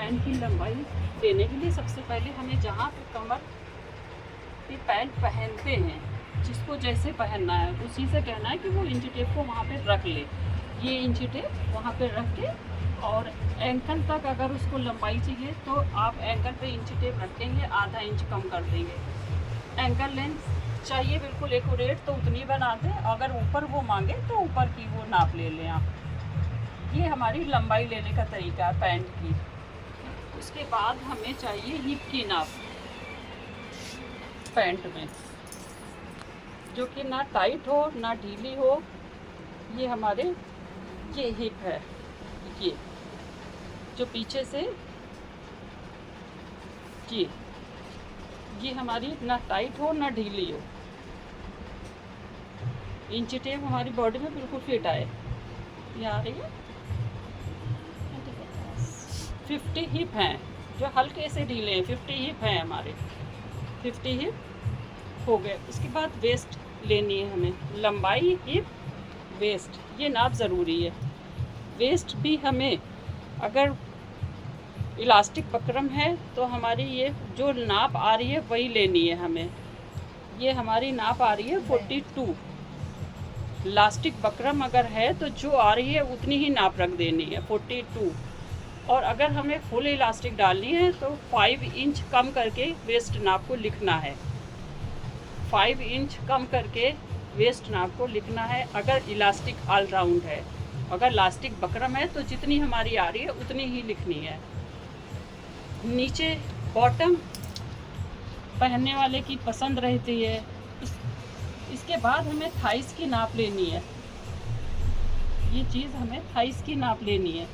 Pant की लंबाई लेने के लिए सबसे पहले हमें जहाँ पे कमर की पैंट पहनते हैं, जिसको जैसे पहनना है उसी से कहना है कि वो इंची टेप को वहाँ पे रख ले। ये इंची टेप वहाँ पे रख के और एंकल तक अगर उसको लंबाई चाहिए तो आप एंकल पे इंची टेप रखेंगे, आधा इंच कम कर देंगे। एंकल लेंथ चाहिए बिल्कुल एक्यूरेट तो उतनी बना दें, अगर ऊपर वो मांगे तो ऊपर की वो नाप ले लें आप। ये हमारी लंबाई लेने का तरीका है पैंट की। उसके बाद हमें चाहिए हिप की नाप पैंट में, जो कि ना टाइट हो ना ढीली हो। ये हमारे ये हिप है, ये जो पीछे से ये हमारी ना टाइट हो ना ढीली हो। इंची टेप हमारी बॉडी में बिल्कुल फिट आए। ये आ रही है 50 हिप हैं जो हल्के से ढीले हैं। 50 हिप हैं हमारे, 50 हिप हो गए। उसके बाद वेस्ट लेनी है हमें, लंबाई हिप वेस्ट, ये नाप ज़रूरी है। वेस्ट भी हमें अगर इलास्टिक बकरम है तो हमारी ये जो नाप आ रही है वही लेनी है हमें। ये हमारी नाप आ रही है 42। इलास्टिक बकरम अगर है तो जो आ रही है उतनी ही नाप रख देनी है 42। और अगर हमें फुल इलास्टिक डालनी है तो 5 इंच कम करके वेस्ट नाप को लिखना है। 5 इंच कम करके वेस्ट नाप को लिखना है अगर इलास्टिक ऑल राउंड है। अगर इलास्टिक बकरम है तो जितनी हमारी आ रही है उतनी ही लिखनी है। नीचे बॉटम पहनने वाले की पसंद रहती है। इसके बाद हमें थाइस की नाप लेनी है। ये चीज़ हमें थाइस की नाप लेनी है।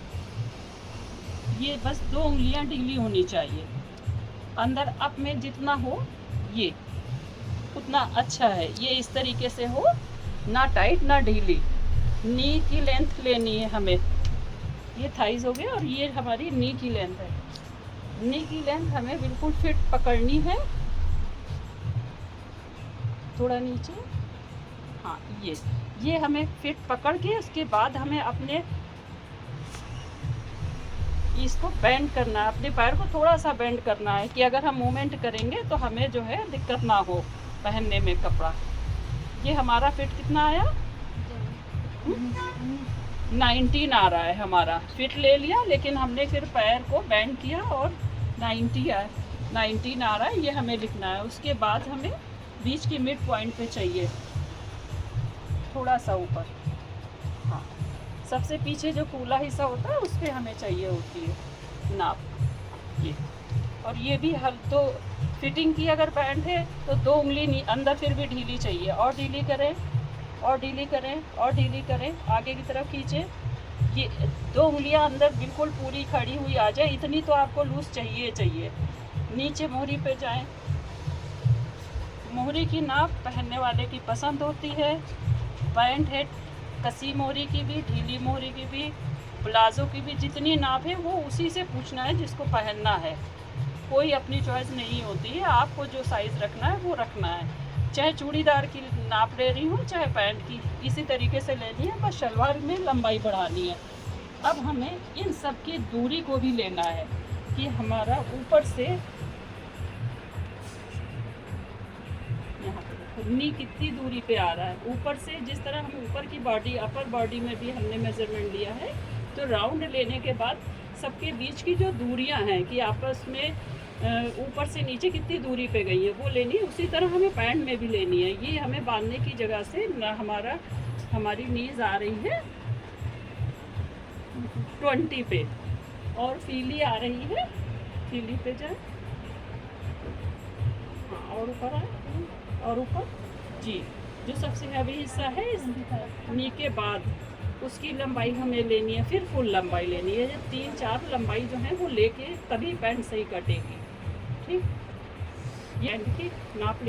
ये बस 2 उंगलियां ढीली होनी चाहिए। अंदर अप में जितना हो ये उतना अच्छा है। ये इस तरीके से हो, ना टाइट ना ढीली। नी की लेंथ लेनी है हमें। ये थाइस हो गया और ये हमारी नी की लेंथ है। नी की लेंथ हमें बिल्कुल फिट पकड़नी है। थोड़ा नीचे, हाँ ये हमें फिट पकड़ के उसके बाद हमें अपने इसको बेंड करना है। अपने पैर को थोड़ा सा बेंड करना है कि अगर हम मूवमेंट करेंगे तो हमें जो है दिक्कत ना हो पहनने में कपड़ा। ये हमारा फिट कितना आया? 19 आ रहा है हमारा। फिट ले लिया लेकिन हमने फिर पैर को बेंड किया और 19 आ रहा है, ये हमें लिखना है। उसके बाद हमें बीच की मिड पॉइंट पे चाहिए थोड़ा सा ऊपर। हाँ, सबसे पीछे जो कूला हिस्सा होता है उस पर हमें चाहिए होती है नाप ये। और ये भी तो फिटिंग की अगर पैंट है तो 2 उंगली अंदर फिर भी ढीली चाहिए। और ढीली करें और ढीली करें और ढीली करें, आगे की तरफ खींचे। ये 2 उंगलियां अंदर बिल्कुल पूरी खड़ी हुई आ जाए, इतनी तो आपको लूज चाहिए। नीचे मोहरी पे जाएं। मोहरी की नाप पहनने वाले की पसंद होती है। पैंट है कसी मोहरी की भी, ढीली मोहरी की भी, प्लाजो की भी, जितनी नाप है वो उसी से पूछना है जिसको पहनना है। कोई अपनी चॉइस नहीं होती है, आपको जो साइज़ रखना है वो रखना है। चाहे चूड़ीदार की नाप ले रही हूँ चाहे पैंट की, इसी तरीके से लेनी है। बस शलवार में लंबाई बढ़ानी है। अब हमें इन सब की दूरी को भी लेना है कि हमारा ऊपर से यहाँ पे नी कितनी दूरी पे आ रहा है। ऊपर से जिस तरह हम ऊपर की बॉडी, अपर बॉडी में भी हमने मेजरमेंट लिया है, तो राउंड लेने के बाद सबके बीच की जो दूरियां हैं कि आपस में ऊपर से नीचे कितनी दूरी पे गई है वो लेनी है। उसी तरह हमें पैंट में भी लेनी है। ये हमें बांधने की जगह से हमारी नीज आ रही है 20 पे और फीली आ रही है, फीली पे जाए। हाँ, और ऊपर आए और ऊपर जी, जो सबसे हैवी हिस्सा है इस नी के बाद उसकी लंबाई हमें लेनी है। फिर फुल लंबाई लेनी है। 3-4 लंबाई जो है वो लेके तभी पैंट सही कटेगी। ठीक, ये पैंट की नाप